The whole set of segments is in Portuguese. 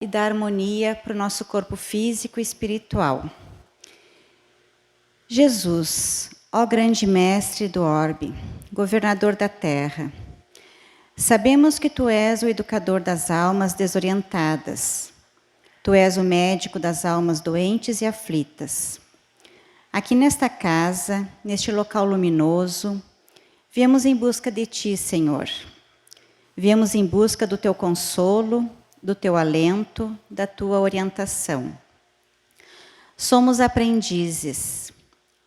e da harmonia para o nosso corpo físico e espiritual. Jesus, ó grande mestre do orbe, governador da terra, sabemos que tu és o educador das almas desorientadas. Tu és o médico das almas doentes e aflitas. Aqui nesta casa, neste local luminoso, viemos em busca de ti, Senhor. Viemos em busca do teu consolo, do teu alento, da tua orientação. Somos aprendizes.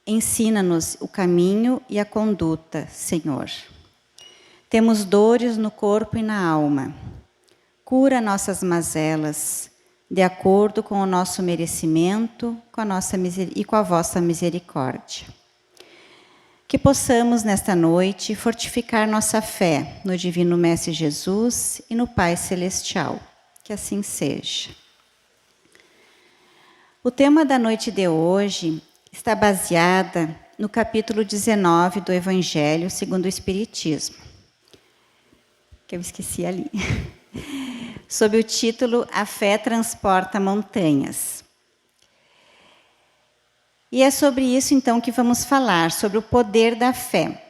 Ensina-nos o caminho e a conduta, Senhor. Temos dores no corpo e na alma. Cura nossas mazelas, de acordo com o nosso merecimento e com a vossa misericórdia. Que possamos, nesta noite, fortificar nossa fé no Divino Mestre Jesus e no Pai Celestial. Que assim seja. O tema da noite de hoje está baseada no capítulo 19 do Evangelho segundo o Espiritismo, que eu esqueci ali, sob o título A Fé Transporta Montanhas. E é sobre isso, então, que vamos falar, sobre o poder da fé.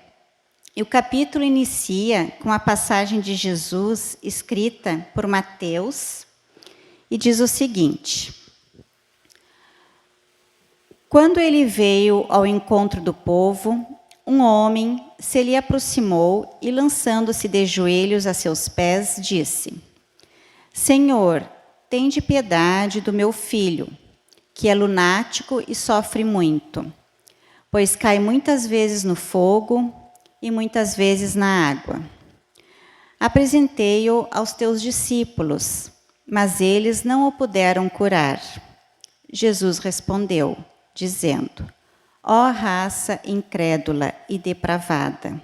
E o capítulo inicia com a passagem de Jesus escrita por Mateus e diz o seguinte: quando ele veio ao encontro do povo, um homem se lhe aproximou e, lançando-se de joelhos a seus pés, disse: Senhor, tende piedade do meu filho, que é lunático e sofre muito, pois cai muitas vezes no fogo e muitas vezes na água. Apresentei-o aos teus discípulos, mas eles não o puderam curar. Jesus respondeu, dizendo: ó raça incrédula e depravada,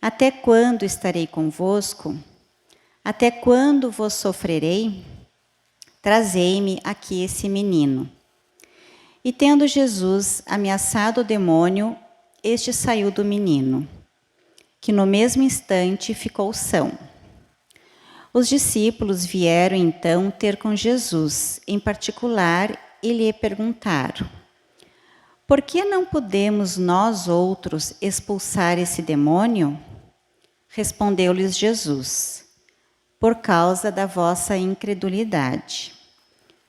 até quando estarei convosco? Até quando vos sofrerei? Trazei-me aqui esse menino. E tendo Jesus ameaçado o demônio, este saiu do menino, que no mesmo instante ficou são. Os discípulos vieram então ter com Jesus, em particular, e lhe perguntaram: por que não podemos nós outros expulsar esse demônio? Respondeu-lhes Jesus: por causa da vossa incredulidade.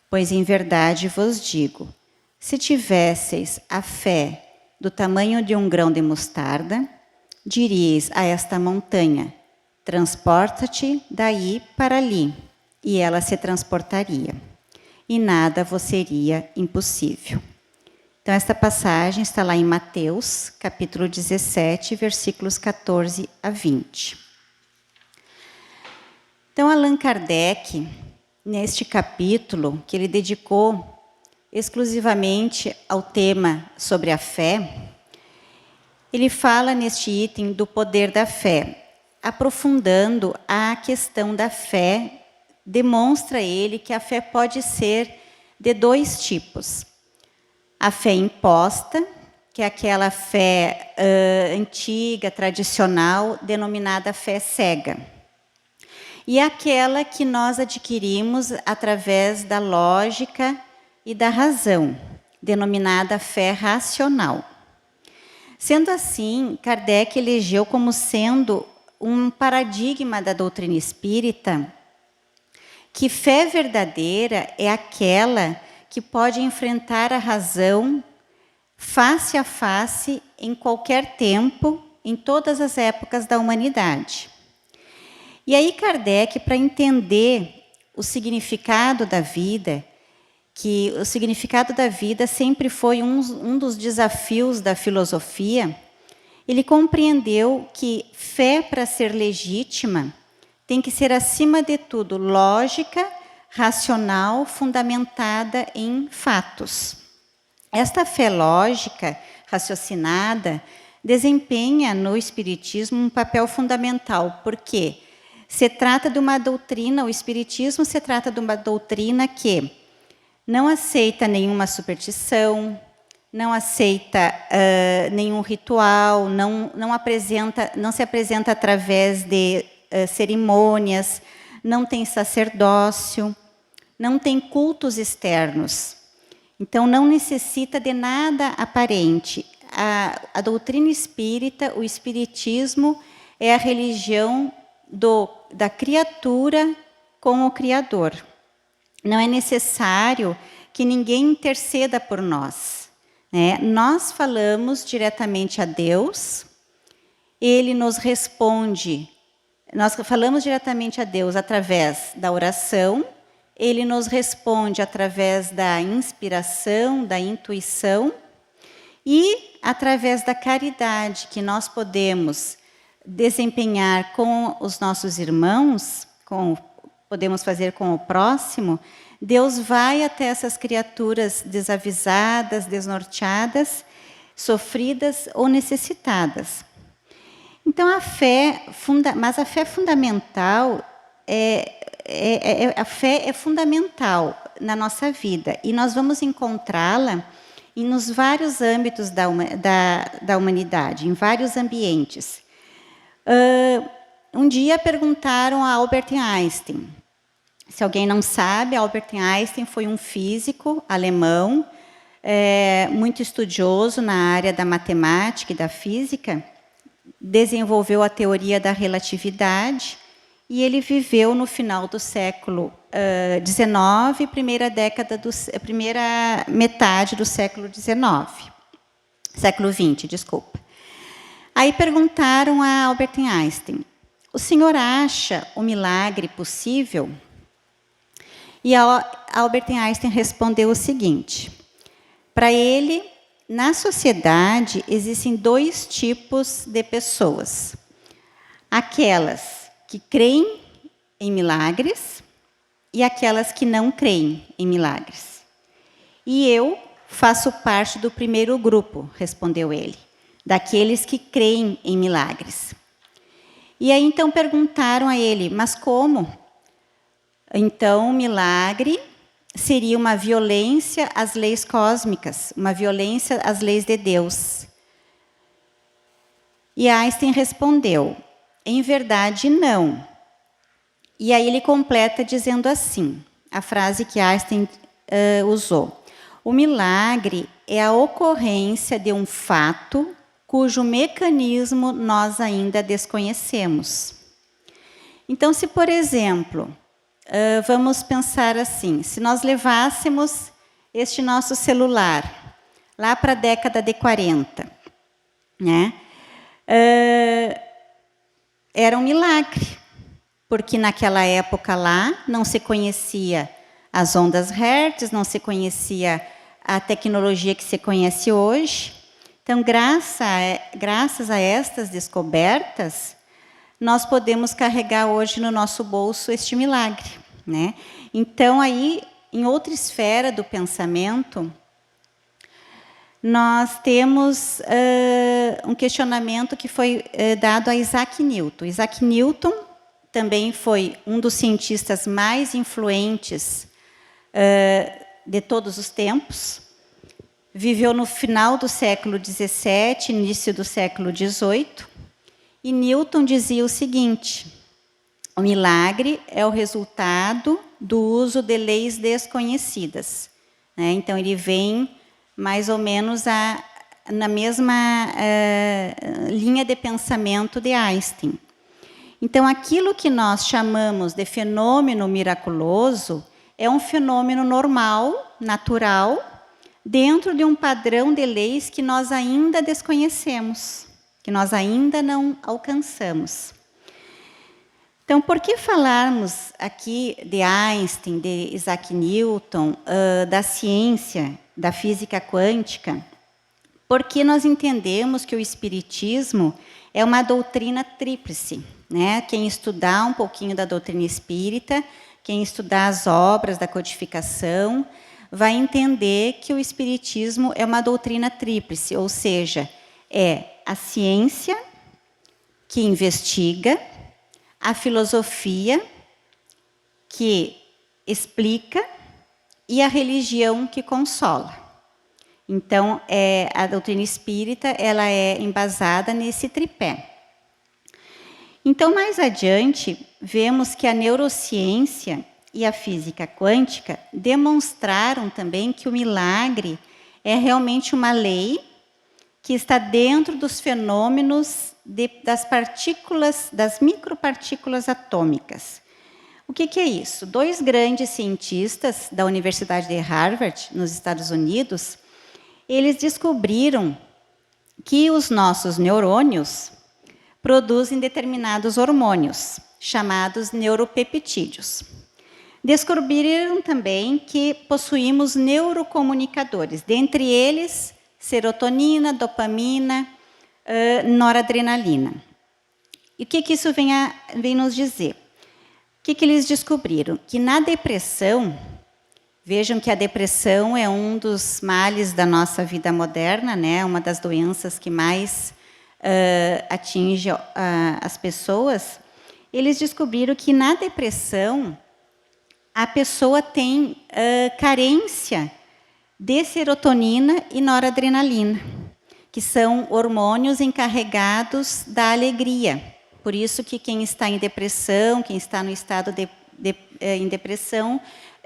Pois em verdade vos digo, se tivesseis a fé do tamanho de um grão de mostarda, diríeis a esta montanha: transporta-te daí para ali, e ela se transportaria, e nada vos seria impossível. Então, esta passagem está lá em Mateus, capítulo 17, versículos 14 a 20. Então, Allan Kardec, neste capítulo, que ele dedicou exclusivamente ao tema sobre a fé, ele fala neste item do poder da fé, aprofundando a questão da fé, demonstra ele que a fé pode ser de dois tipos. A fé imposta, que é aquela fé antiga, tradicional, denominada fé cega. E aquela que nós adquirimos através da lógica e da razão, denominada fé racional. Sendo assim, Kardec elegeu como sendo um paradigma da doutrina espírita que fé verdadeira é aquela que pode enfrentar a razão face a face em qualquer tempo, em todas as épocas da humanidade. E aí Kardec, para entender o significado da vida, que o significado da vida sempre foi um dos desafios da filosofia, ele compreendeu que fé, para ser legítima, tem que ser, acima de tudo, lógica, racional, fundamentada em fatos. Esta fé lógica, raciocinada, desempenha no Espiritismo um papel fundamental, porque se trata de uma doutrina, o Espiritismo se trata de uma doutrina que não aceita nenhuma superstição, não aceita nenhum ritual, não se apresenta através de cerimônias, não tem sacerdócio, não tem cultos externos. Então, não necessita de nada aparente. A doutrina espírita, o espiritismo, é a religião da criatura com o Criador. Não é necessário que ninguém interceda por nós, né? Nós falamos diretamente a Deus, Ele nos responde. Nós falamos diretamente a Deus através da oração, Ele nos responde através da inspiração, da intuição e através da caridade que nós podemos desempenhar com os nossos irmãos, podemos fazer com o próximo. Deus vai até essas criaturas desavisadas, desnorteadas, sofridas ou necessitadas. Então, a fé fundamental a fé é fundamental na nossa vida e nós vamos encontrá-la nos vários âmbitos da humanidade, em vários ambientes. Um dia perguntaram a Albert Einstein. Se alguém não sabe, Albert Einstein foi um físico alemão, muito estudioso na área da matemática e da física, desenvolveu a teoria da relatividade e ele viveu no final do século XIX, primeira metade do século XIX. Século XX, desculpa. Aí perguntaram a Albert Einstein, o senhor acha o milagre possível? E Albert Einstein respondeu o seguinte, para ele, na sociedade, existem dois tipos de pessoas. Aquelas que creem em milagres e aquelas que não creem em milagres. E eu faço parte do primeiro grupo, respondeu ele, daqueles que creem em milagres. E aí então perguntaram a ele, mas como? Então, o milagre seria uma violência às leis cósmicas, uma violência às leis de Deus. E Einstein respondeu, em verdade, não. E aí ele completa dizendo assim, a frase que Einstein usou. O milagre é a ocorrência de um fato cujo mecanismo nós ainda desconhecemos. Então, se, por exemplo, vamos pensar assim, se nós levássemos este nosso celular lá para a década de 40, né? Era um milagre, porque naquela época lá não se conhecia as ondas Hertz, não se conhecia a tecnologia que se conhece hoje. Então, graças a estas descobertas, nós podemos carregar hoje no nosso bolso este milagre, né? Então, aí, em outra esfera do pensamento, nós temos um questionamento que foi dado a Isaac Newton. Isaac Newton também foi um dos cientistas mais influentes de todos os tempos. Viveu no final do século XVII, início do século XVIII. E Newton dizia o seguinte, o milagre é o resultado do uso de leis desconhecidas, né? Então, ele vem mais ou menos na mesma linha de pensamento de Einstein. Então, aquilo que nós chamamos de fenômeno miraculoso é um fenômeno normal, natural, dentro de um padrão de leis que nós ainda desconhecemos, que nós ainda não alcançamos. Então, por que falarmos aqui de Einstein, de Isaac Newton, da ciência, da física quântica? Porque nós entendemos que o espiritismo é uma doutrina tríplice, né? Quem estudar um pouquinho da doutrina espírita, quem estudar as obras da codificação, vai entender que o espiritismo é uma doutrina tríplice, ou seja, é a ciência que investiga, a filosofia que explica e a religião que consola. Então, a doutrina espírita ela é embasada nesse tripé. Então, mais adiante, vemos que a neurociência e a física quântica demonstraram também que o milagre é realmente uma lei que está dentro dos fenômenos das partículas, das micropartículas atômicas. O que é isso? 2 grandes cientistas da Universidade de Harvard, nos Estados Unidos, eles descobriram que os nossos neurônios produzem determinados hormônios, chamados neuropeptídeos. Descobriram também que possuímos neurocomunicadores, dentre eles serotonina, dopamina, noradrenalina. E o que isso vem nos dizer? O que eles descobriram? Que na depressão, vejam que a depressão é um dos males da nossa vida moderna, né? Uma das doenças que mais atinge as pessoas. Eles descobriram que na depressão a pessoa tem carência de serotonina e noradrenalina, que são hormônios encarregados da alegria. Por isso que quem está em depressão, quem está no estado em depressão,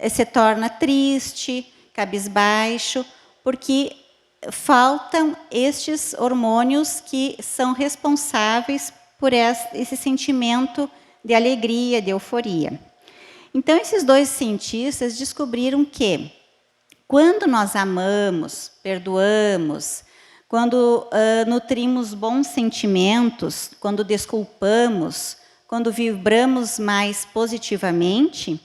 se torna triste, cabisbaixo, porque faltam estes hormônios que são responsáveis por esse sentimento de alegria, de euforia. Então, esses 2 cientistas descobriram que, quando nós amamos, perdoamos, quando nutrimos bons sentimentos, quando desculpamos, quando vibramos mais positivamente,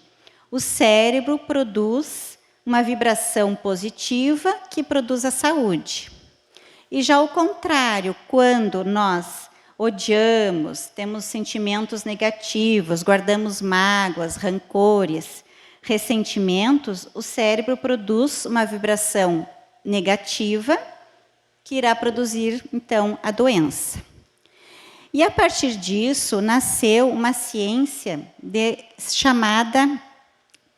o cérebro produz uma vibração positiva que produz a saúde. E já o contrário, quando nós odiamos, temos sentimentos negativos, guardamos mágoas, rancores, ressentimentos, o cérebro produz uma vibração negativa que irá produzir, então, a doença. E, a partir disso, nasceu uma ciência chamada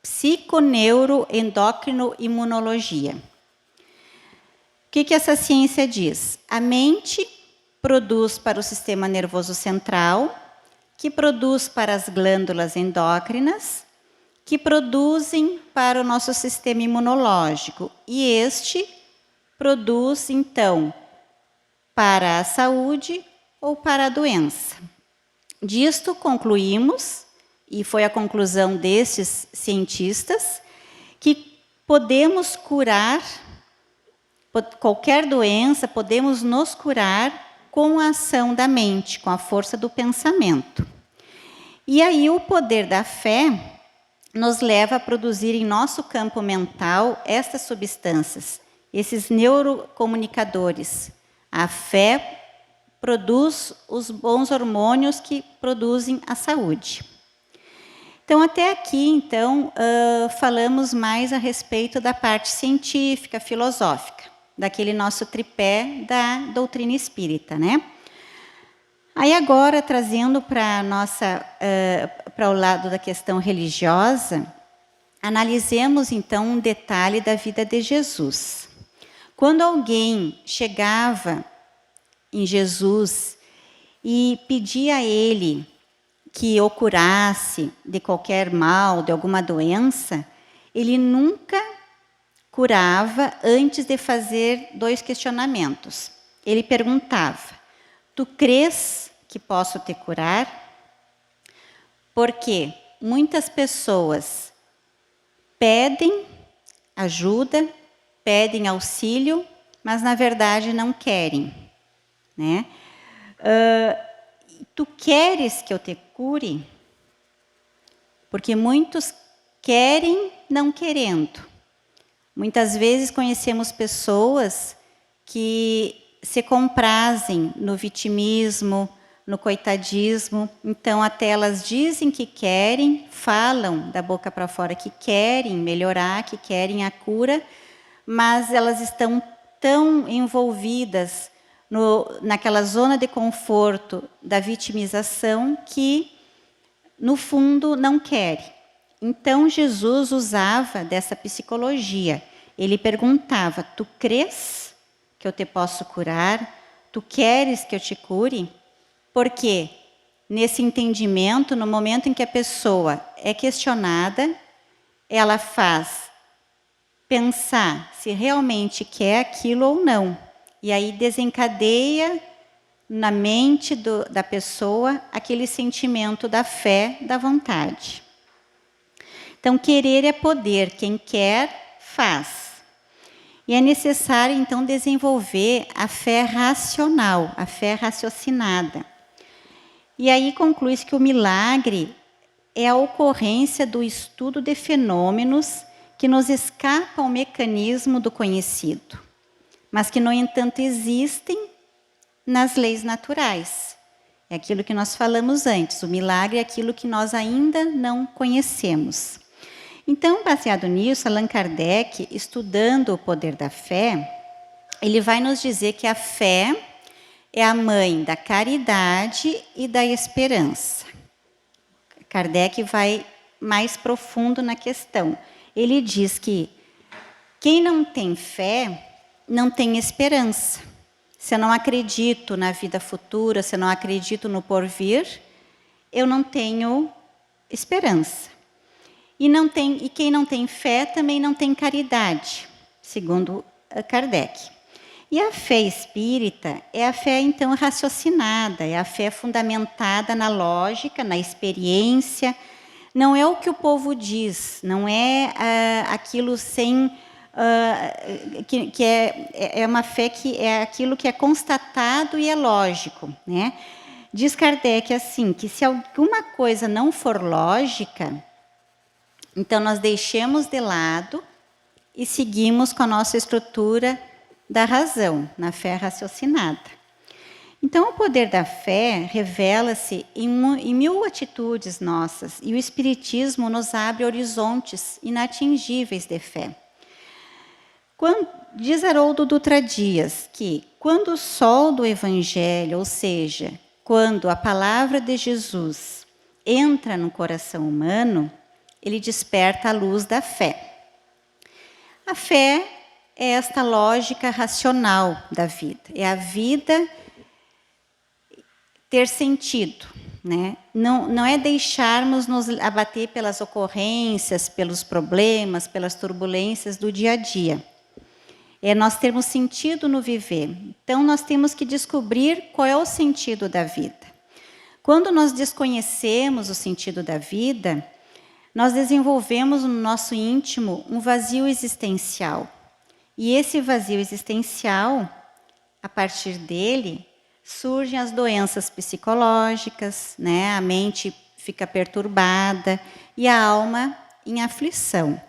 psiconeuroendócrino-imunologia. O que essa ciência diz? A mente produz para o sistema nervoso central, que produz para as glândulas endócrinas, que produzem para o nosso sistema imunológico. E este produz, então, para a saúde ou para a doença. Disto concluímos, e foi a conclusão destes cientistas, que podemos curar qualquer doença, podemos nos curar com a ação da mente, com a força do pensamento. E aí o poder da fé nos leva a produzir em nosso campo mental estas substâncias, esses neurocomunicadores. A fé produz os bons hormônios que produzem a saúde. Então, até aqui, então, falamos mais a respeito da parte científica, filosófica, daquele nosso tripé da doutrina espírita, né? Aí agora, trazendo para o lado da questão religiosa, analisemos então um detalhe da vida de Jesus. Quando alguém chegava em Jesus e pedia a ele que o curasse de qualquer mal, de alguma doença, ele nunca curava antes de fazer 2 questionamentos. Ele perguntava: tu crês que posso te curar? Porque muitas pessoas pedem ajuda, pedem auxílio, mas na verdade não querem, né? Tu queres que eu te cure? Porque muitos querem não querendo. Muitas vezes conhecemos pessoas que se comprazem no vitimismo, no coitadismo. Então, até elas dizem que querem, falam da boca para fora que querem melhorar, que querem a cura, mas elas estão tão envolvidas naquela zona de conforto da vitimização que, no fundo, não querem. Então, Jesus usava dessa psicologia. Ele perguntava: tu crês que eu te posso curar? Tu queres que eu te cure? Porque nesse entendimento, no momento em que a pessoa é questionada, ela faz pensar se realmente quer aquilo ou não. E aí desencadeia na mente da pessoa aquele sentimento da fé, da vontade. Então, querer é poder. Quem quer, faz. E é necessário, então, desenvolver a fé racional, a fé raciocinada. E aí conclui-se que o milagre é a ocorrência do estudo de fenômenos que nos escapam ao mecanismo do conhecido, mas que, no entanto, existem nas leis naturais. É aquilo que nós falamos antes, o milagre é aquilo que nós ainda não conhecemos. Então, baseado nisso, Allan Kardec, estudando o poder da fé, ele vai nos dizer que a fé é a mãe da caridade e da esperança. Kardec vai mais profundo na questão. Ele diz que quem não tem fé não tem esperança. Se eu não acredito na vida futura, se eu não acredito no porvir, eu não tenho esperança. E quem não tem fé também não tem caridade, segundo Kardec. E a fé espírita é a fé, então, raciocinada, é a fé fundamentada na lógica, na experiência. Não é o que o povo diz, não é aquilo sem... que é uma fé que é aquilo que é constatado e é lógico, né? Diz Kardec assim, que se alguma coisa não for lógica, então nós deixemos de lado e seguimos com a nossa estrutura da razão, na fé raciocinada. Então, o poder da fé revela-se em mil atitudes nossas, e o Espiritismo nos abre horizontes inatingíveis de fé. Diz Haroldo Dutra Dias que, quando o sol do Evangelho, ou seja, quando a palavra de Jesus entra no coração humano, ele desperta a luz da fé. A fé é esta lógica racional da vida, é a vida ter sentido, né? Não é deixarmos nos abater pelas ocorrências, pelos problemas, pelas turbulências do dia a dia. É nós termos sentido no viver. Então, nós temos que descobrir qual é o sentido da vida. Quando nós desconhecemos o sentido da vida, nós desenvolvemos no nosso íntimo um vazio existencial. E esse vazio existencial, a partir dele, surgem as doenças psicológicas, né? A mente fica perturbada e a alma em aflição.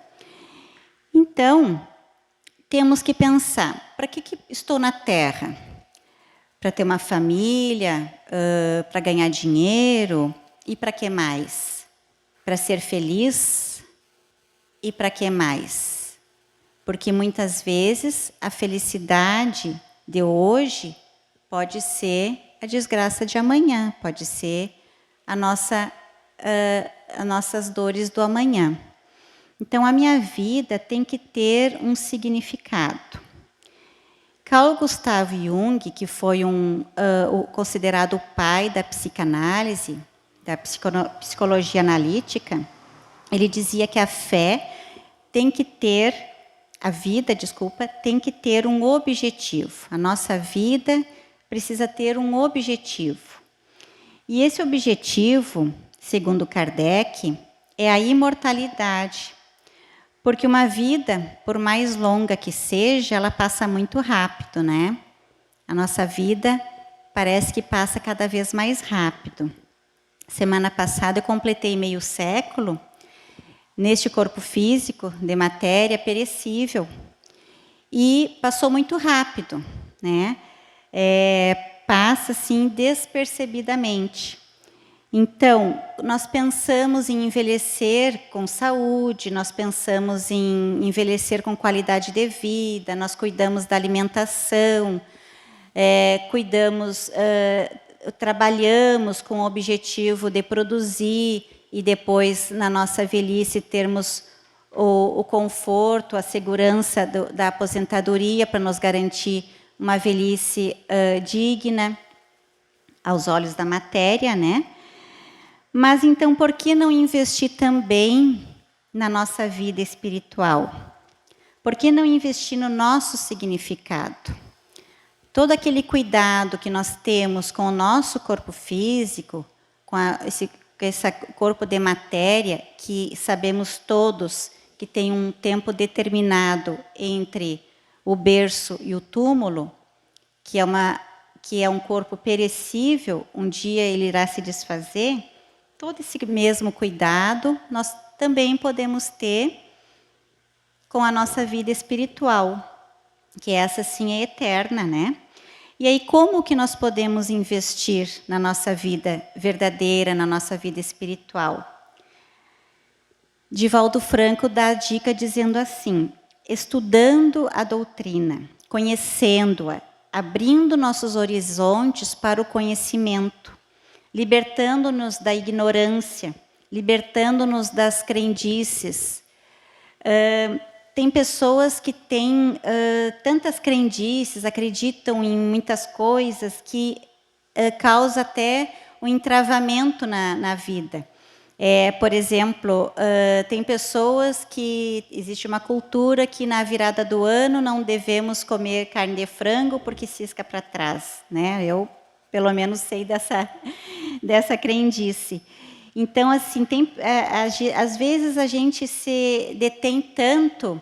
Então, temos que pensar, para que estou na Terra? Para ter uma família, para ganhar dinheiro e para que mais? Para ser feliz e para que mais? Porque muitas vezes a felicidade de hoje pode ser a desgraça de amanhã, pode ser as nossas dores do amanhã. Então, a minha vida tem que ter um significado. Carl Gustav Jung, que foi considerado o pai da psicanálise, da psicologia analítica, ele dizia que a vida tem que ter um objetivo. A nossa vida precisa ter um objetivo. E esse objetivo, segundo Kardec, é a imortalidade. Porque uma vida, por mais longa que seja, ela passa muito rápido, né? A nossa vida parece que passa cada vez mais rápido. Semana passada eu completei meio século neste corpo físico de matéria perecível. E passou muito rápido, né? Passa assim despercebidamente. Então, nós pensamos em envelhecer com saúde, nós pensamos em envelhecer com qualidade de vida, nós cuidamos da alimentação, trabalhamos com o objetivo de produzir e depois, na nossa velhice, termos o conforto, a segurança da aposentadoria para nos garantir uma velhice digna aos olhos da matéria, né? Mas, então, por que não investir também na nossa vida espiritual? Por que não investir no nosso significado? Todo aquele cuidado que nós temos com o nosso corpo físico, com esse corpo de matéria, que sabemos todos que tem um tempo determinado entre o berço e o túmulo, que é um corpo perecível, um dia ele irá se desfazer, todo esse mesmo cuidado nós também podemos ter com a nossa vida espiritual, que essa sim é eterna, né? E aí, como que nós podemos investir na nossa vida verdadeira, na nossa vida espiritual? Divaldo Franco dá a dica dizendo assim: estudando a doutrina, conhecendo-a, abrindo nossos horizontes para o conhecimento, libertando-nos da ignorância, libertando-nos das crendices. Tem pessoas que têm tantas crendices, acreditam em muitas coisas que causa até um entravamento na vida. Por exemplo, tem pessoas que existe uma cultura que na virada do ano não devemos comer carne de frango porque cisca para trás, né? Eu pelo menos sei dessa crendice. Então, assim, às vezes a gente se detém tanto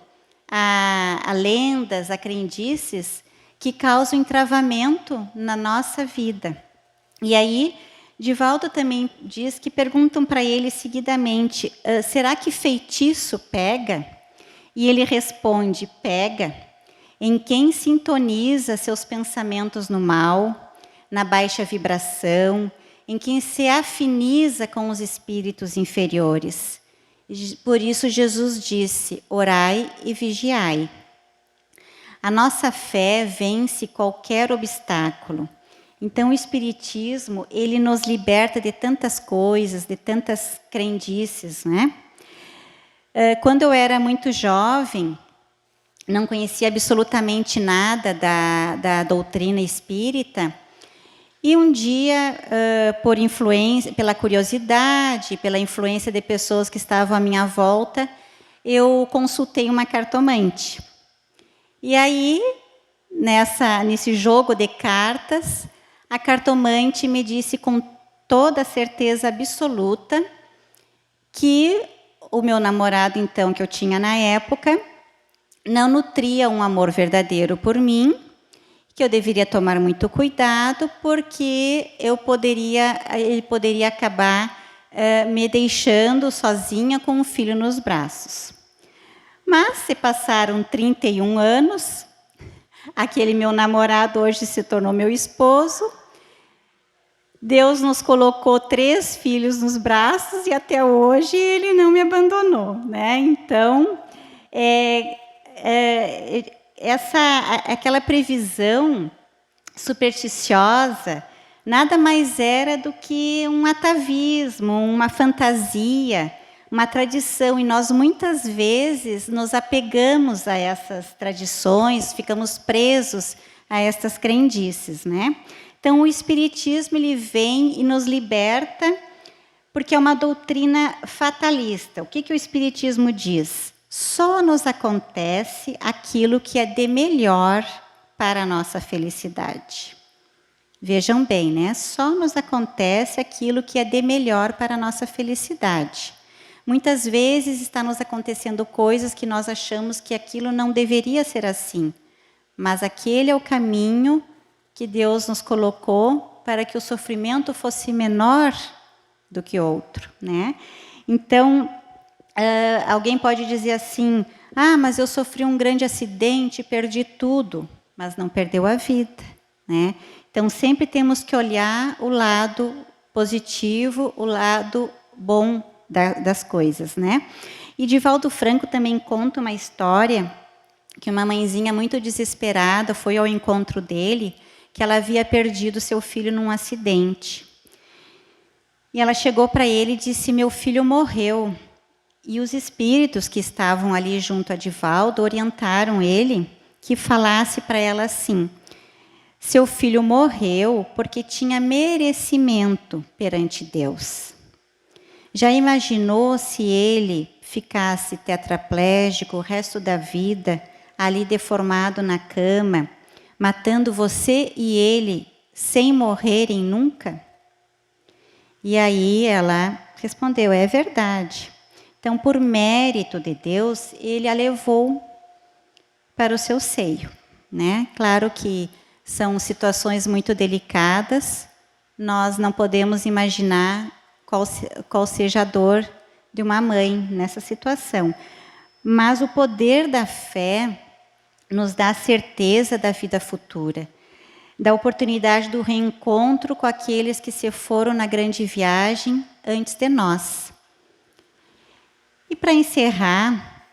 a lendas, a crendices, que causam entravamento na nossa vida. E aí, Divaldo também diz que perguntam para ele seguidamente: será que feitiço pega? E ele responde: pega. Em quem sintoniza seus pensamentos no mal, na baixa vibração, em quem se afiniza com os espíritos inferiores. Por isso Jesus disse: orai e vigiai. A nossa fé vence qualquer obstáculo. Então o Espiritismo, ele nos liberta de tantas coisas, de tantas crendices, né? Quando eu era muito jovem, não conhecia absolutamente nada da doutrina espírita. E um dia, por influência, pela curiosidade, pela influência de pessoas que estavam à minha volta, eu consultei uma cartomante. E aí, nesse jogo de cartas, a cartomante me disse com toda certeza absoluta que o meu namorado, então, que eu tinha na época, não nutria um amor verdadeiro por mim, que eu deveria tomar muito cuidado, porque ele poderia acabar me deixando sozinha com um filho nos braços. Mas se passaram 31 anos, aquele meu namorado hoje se tornou meu esposo, Deus nos colocou 3 filhos nos braços e até hoje ele não me abandonou, né? Então, aquela previsão supersticiosa nada mais era do que um atavismo, uma fantasia, uma tradição, e nós muitas vezes nos apegamos a essas tradições, ficamos presos a essas crendices, né? Então o Espiritismo ele vem e nos liberta, porque é uma doutrina fatalista. O que o Espiritismo diz? Só nos acontece aquilo que é de melhor para a nossa felicidade. Vejam bem, né? Só nos acontece aquilo que é de melhor para a nossa felicidade. Muitas vezes está nos acontecendo coisas que nós achamos que aquilo não deveria ser assim, mas aquele é o caminho que Deus nos colocou para que o sofrimento fosse menor do que outro, né? Então, alguém pode dizer assim: mas eu sofri um grande acidente, perdi tudo, mas não perdeu a vida, né? Então, sempre temos que olhar o lado positivo, o lado bom das coisas, né? E Divaldo Franco também conta uma história que uma mãezinha muito desesperada foi ao encontro dele, que ela havia perdido seu filho num acidente. E ela chegou para ele e disse: meu filho morreu. E os espíritos que estavam ali junto a Divaldo orientaram ele que falasse para ela assim: seu filho morreu porque tinha merecimento perante Deus. Já imaginou se ele ficasse tetraplégico o resto da vida, ali deformado na cama, matando você e ele sem morrerem nunca? E aí ela respondeu, é verdade. Então, por mérito de Deus, ele a levou para o seu seio, né? Claro que são situações muito delicadas, nós não podemos imaginar qual seja a dor de uma mãe nessa situação. Mas o poder da fé nos dá a certeza da vida futura, da oportunidade do reencontro com aqueles que se foram na grande viagem antes de nós. E para encerrar,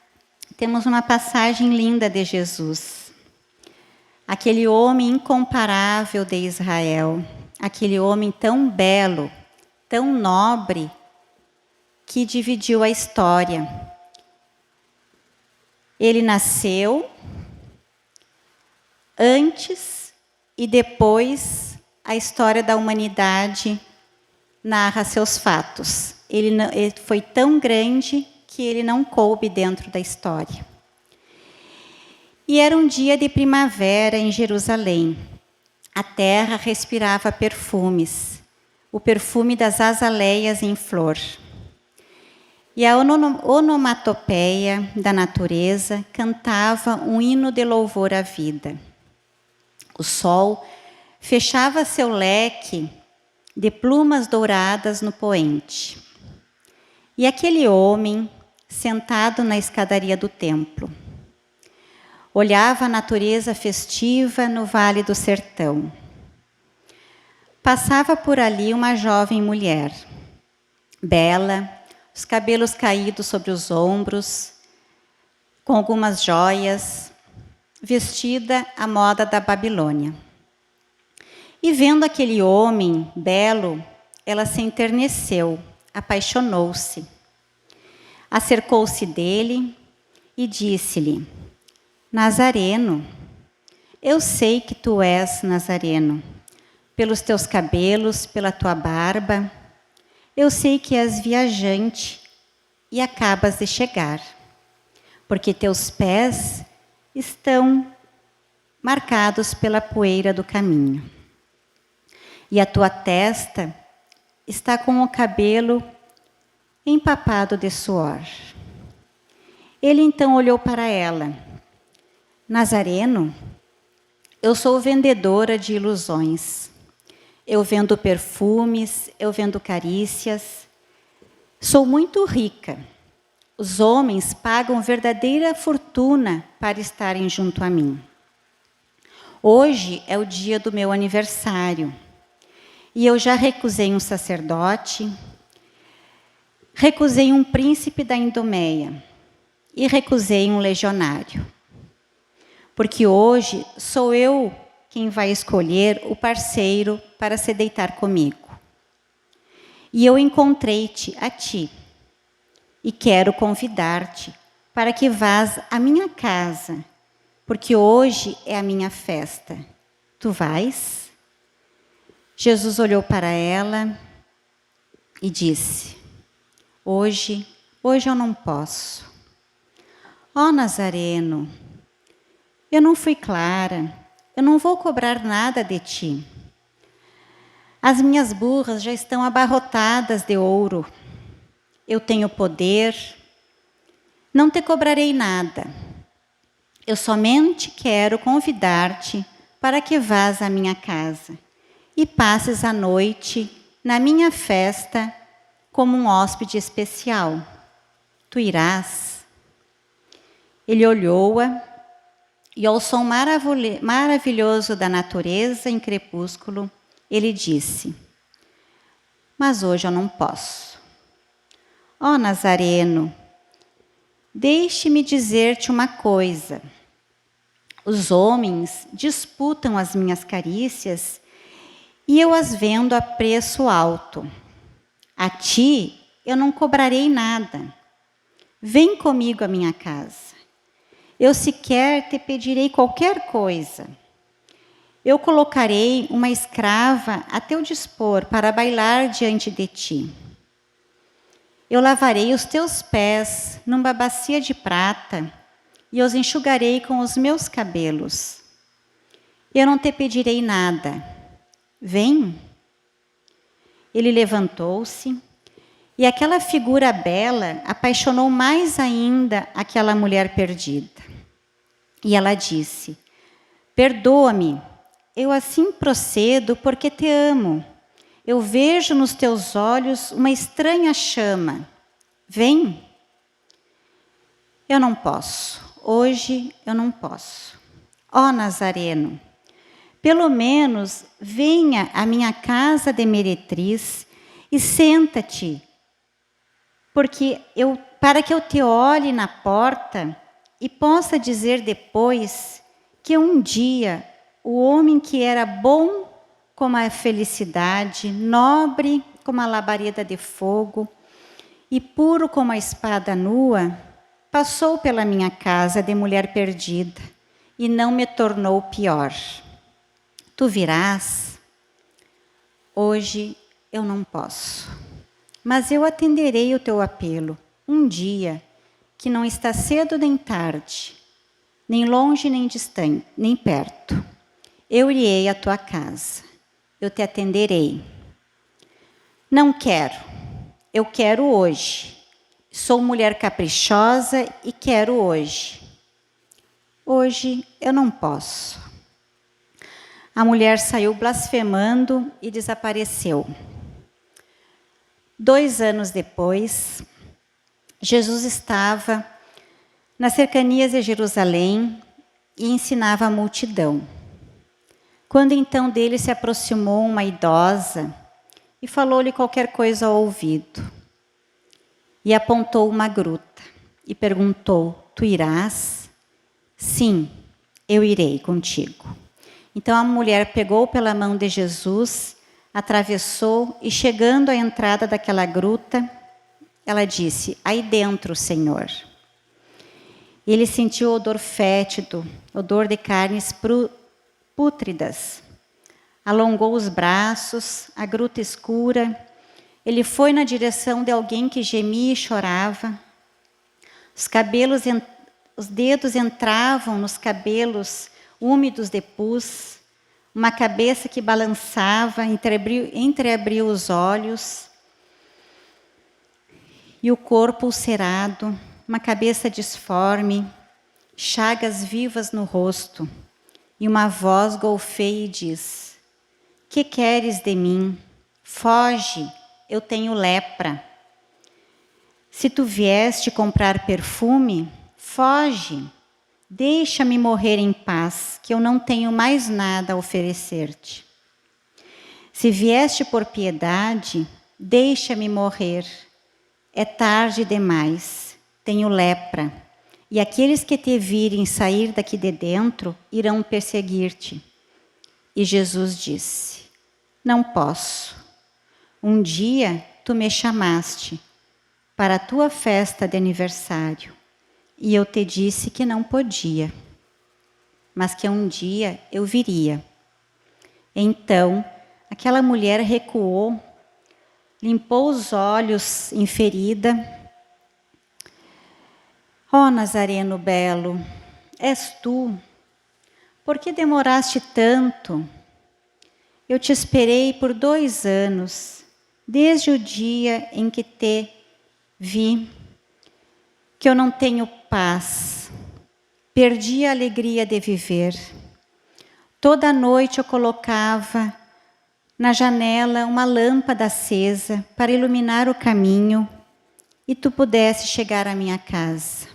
temos uma passagem linda de Jesus. Aquele homem incomparável de Israel, aquele homem tão belo, tão nobre, que dividiu a história. Ele nasceu antes e depois a história da humanidade narra seus fatos. Ele foi tão grande que ele não coube dentro da história. E era um dia de primavera em Jerusalém. A terra respirava perfumes, o perfume das azaleias em flor. E a onomatopeia da natureza cantava um hino de louvor à vida. O sol fechava seu leque de plumas douradas no poente. E aquele homem, sentado na escadaria do templo, olhava a natureza festiva no Vale do Sertão. Passava por ali uma jovem mulher, bela, os cabelos caídos sobre os ombros, com algumas joias, vestida à moda da Babilônia. E vendo aquele homem belo, ela se enterneceu, apaixonou-se. Acercou-se dele e disse-lhe, Nazareno, eu sei que tu és Nazareno, pelos teus cabelos, pela tua barba, eu sei que és viajante e acabas de chegar, porque teus pés estão marcados pela poeira do caminho. E a tua testa está com o cabelo empapado de suor. Ele então olhou para ela. Nazareno, eu sou vendedora de ilusões. Eu vendo perfumes, eu vendo carícias. Sou muito rica. Os homens pagam verdadeira fortuna para estarem junto a mim. Hoje é o dia do meu aniversário. E eu já recusei um sacerdote, recusei um príncipe da Idumeia e recusei um legionário. Porque hoje sou eu quem vai escolher o parceiro para se deitar comigo. E eu encontrei-te a ti e quero convidar-te para que vás à minha casa, porque hoje é a minha festa. Tu vais? Jesus olhou para ela e disse, hoje eu não posso. Ó Nazareno, eu não fui clara, eu não vou cobrar nada de ti. As minhas burras já estão abarrotadas de ouro. Eu tenho poder, não te cobrarei nada. Eu somente quero convidar-te para que vás à minha casa e passes a noite na minha festa como um hóspede especial. Tu irás? Ele olhou-a e ao som maravilhoso da natureza em crepúsculo, ele disse, mas hoje eu não posso. Ó Nazareno, deixe-me dizer-te uma coisa. Os homens disputam as minhas carícias e eu as vendo a preço alto. A ti eu não cobrarei nada. Vem comigo à minha casa. Eu sequer te pedirei qualquer coisa. Eu colocarei uma escrava a teu dispor para bailar diante de ti. Eu lavarei os teus pés numa bacia de prata e os enxugarei com os meus cabelos. Eu não te pedirei nada. Vem. Ele levantou-se e aquela figura bela apaixonou mais ainda aquela mulher perdida. E ela disse: perdoa-me, eu assim procedo porque te amo. Eu vejo nos teus olhos uma estranha chama. Vem. Eu não posso, hoje eu não posso. Ó Nazareno, pelo menos venha à minha casa de meretriz e senta-te, para que eu te olhe na porta e possa dizer depois que um dia o homem que era bom como a felicidade, nobre como a labareda de fogo e puro como a espada nua, passou pela minha casa de mulher perdida e não me tornou pior. Tu virás? Hoje eu não posso, mas eu atenderei o teu apelo um dia que não está cedo nem tarde, nem longe nem distante, nem perto. Eu irei à tua casa, eu te atenderei. Não quero, eu quero hoje. Sou mulher caprichosa e quero hoje. Hoje eu não posso. A mulher saiu blasfemando e desapareceu. 2 anos depois, Jesus estava nas cercanias de Jerusalém e ensinava a multidão. Quando então dele se aproximou uma idosa e falou-lhe qualquer coisa ao ouvido. E apontou uma gruta e perguntou: tu irás? Sim, eu irei contigo. Então a mulher pegou pela mão de Jesus, atravessou e chegando à entrada daquela gruta, ela disse: aí dentro, Senhor. Ele sentiu odor fétido, odor de carnes pútridas. Alongou os braços, a gruta escura. Ele foi na direção de alguém que gemia e chorava. Os dedos entravam nos cabelos úmidos de pus. Uma cabeça que balançava, entreabriu os olhos. E o corpo ulcerado, uma cabeça disforme, chagas vivas no rosto. E uma voz golpeia e diz: que queres de mim? Foge, eu tenho lepra. Se tu vieste comprar perfume, foge. Deixa-me morrer em paz, que eu não tenho mais nada a oferecer-te. Se vieste por piedade, deixa-me morrer. É tarde demais, tenho lepra. E aqueles que te virem sair daqui de dentro irão perseguir-te. E Jesus disse: não posso. Um dia tu me chamaste para a tua festa de aniversário e eu te disse que não podia, mas que um dia eu viria. Então aquela mulher recuou, limpou os olhos em ferida. Ó Nazareno belo, és tu? Por que demoraste tanto? Eu te esperei por 2 anos, desde o dia em que te vi, que eu não tenho paz. Perdi a alegria de viver. Toda noite eu colocava na janela uma lâmpada acesa para iluminar o caminho e tu pudesse chegar à minha casa.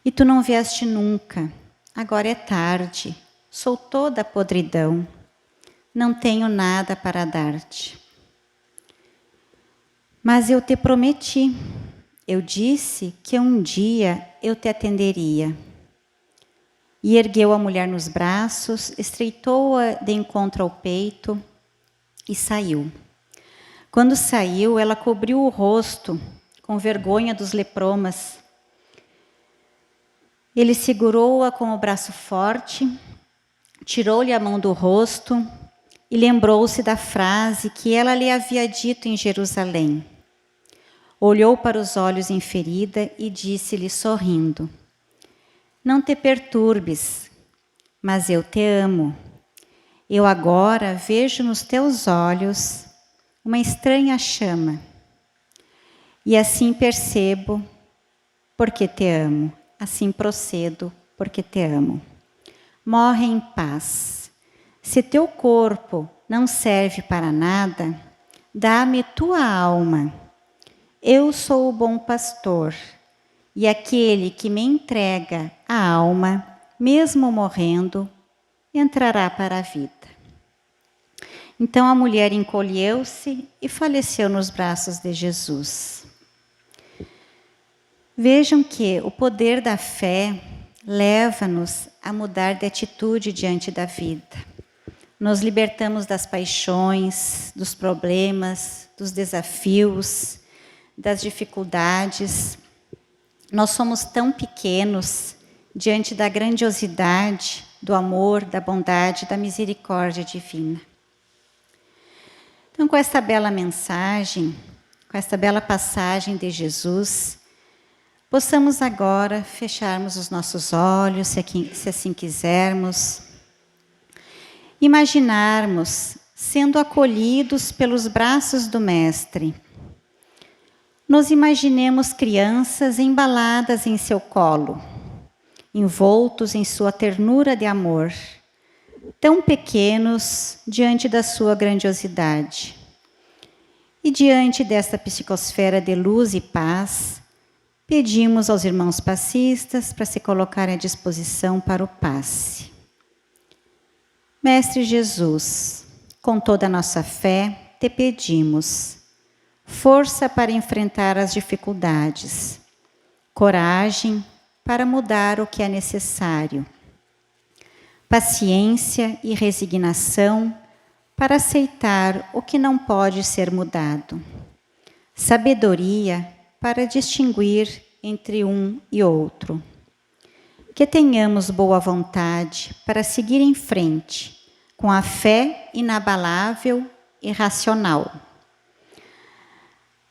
E tu não vieste nunca. Agora é tarde. Sou toda podridão. Não tenho nada para dar-te. Mas eu te prometi. Eu disse que um dia eu te atenderia. E ergueu a mulher nos braços, estreitou-a de encontro ao peito e saiu. Quando saiu, ela cobriu o rosto com vergonha dos lepromas. Ele segurou-a com o braço forte, tirou-lhe a mão do rosto e lembrou-se da frase que ela lhe havia dito em Jerusalém: olhou para os olhos em ferida e disse-lhe sorrindo: Não te perturbes, mas eu te amo. Eu agora vejo nos teus olhos uma estranha chama. E assim percebo porque te amo, assim procedo porque te amo. Morre em paz. Se teu corpo não serve para nada, dá-me tua alma. Eu sou o bom pastor, e aquele que me entrega a alma, mesmo morrendo, entrará para a vida. Então a mulher encolheu-se e faleceu nos braços de Jesus. Vejam que o poder da fé leva-nos a mudar de atitude diante da vida. Nos libertamos das paixões, dos problemas, dos desafios, das dificuldades. Nós somos tão pequenos diante da grandiosidade, do amor, da bondade, da misericórdia divina. Então, com esta bela mensagem, com esta bela passagem de Jesus, possamos agora fecharmos os nossos olhos, se assim quisermos, imaginarmos sendo acolhidos pelos braços do Mestre. Nos imaginemos crianças embaladas em seu colo, envoltos em sua ternura de amor, tão pequenos diante da sua grandiosidade. E diante desta psicosfera de luz e paz, pedimos aos irmãos passistas para se colocarem à disposição para o passe. Mestre Jesus, com toda a nossa fé, te pedimos força para enfrentar as dificuldades, coragem para mudar o que é necessário, paciência e resignação para aceitar o que não pode ser mudado, sabedoria para distinguir entre um e outro. Que tenhamos boa vontade para seguir em frente, com a fé inabalável e racional.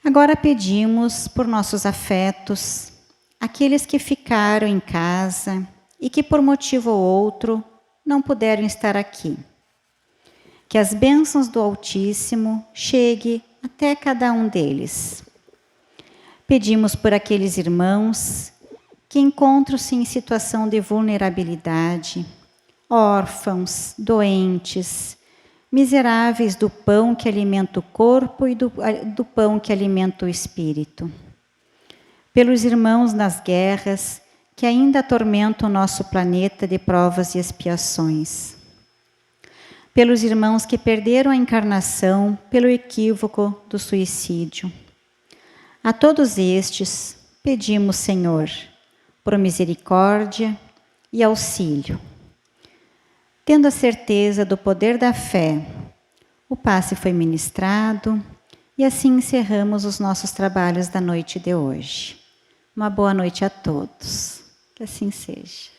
Agora pedimos por nossos afetos, aqueles que ficaram em casa e que por motivo ou outro não puderam estar aqui. Que as bênçãos do Altíssimo cheguem até cada um deles. Pedimos por aqueles irmãos que encontram-se em situação de vulnerabilidade, órfãos, doentes, miseráveis do pão que alimenta o corpo e do pão que alimenta o espírito. Pelos irmãos nas guerras que ainda atormentam o nosso planeta de provas e expiações. Pelos irmãos que perderam a encarnação pelo equívoco do suicídio. A todos estes, pedimos, Senhor, por misericórdia e auxílio. Tendo a certeza do poder da fé, o passe foi ministrado e assim encerramos os nossos trabalhos da noite de hoje. Uma boa noite a todos. Que assim seja.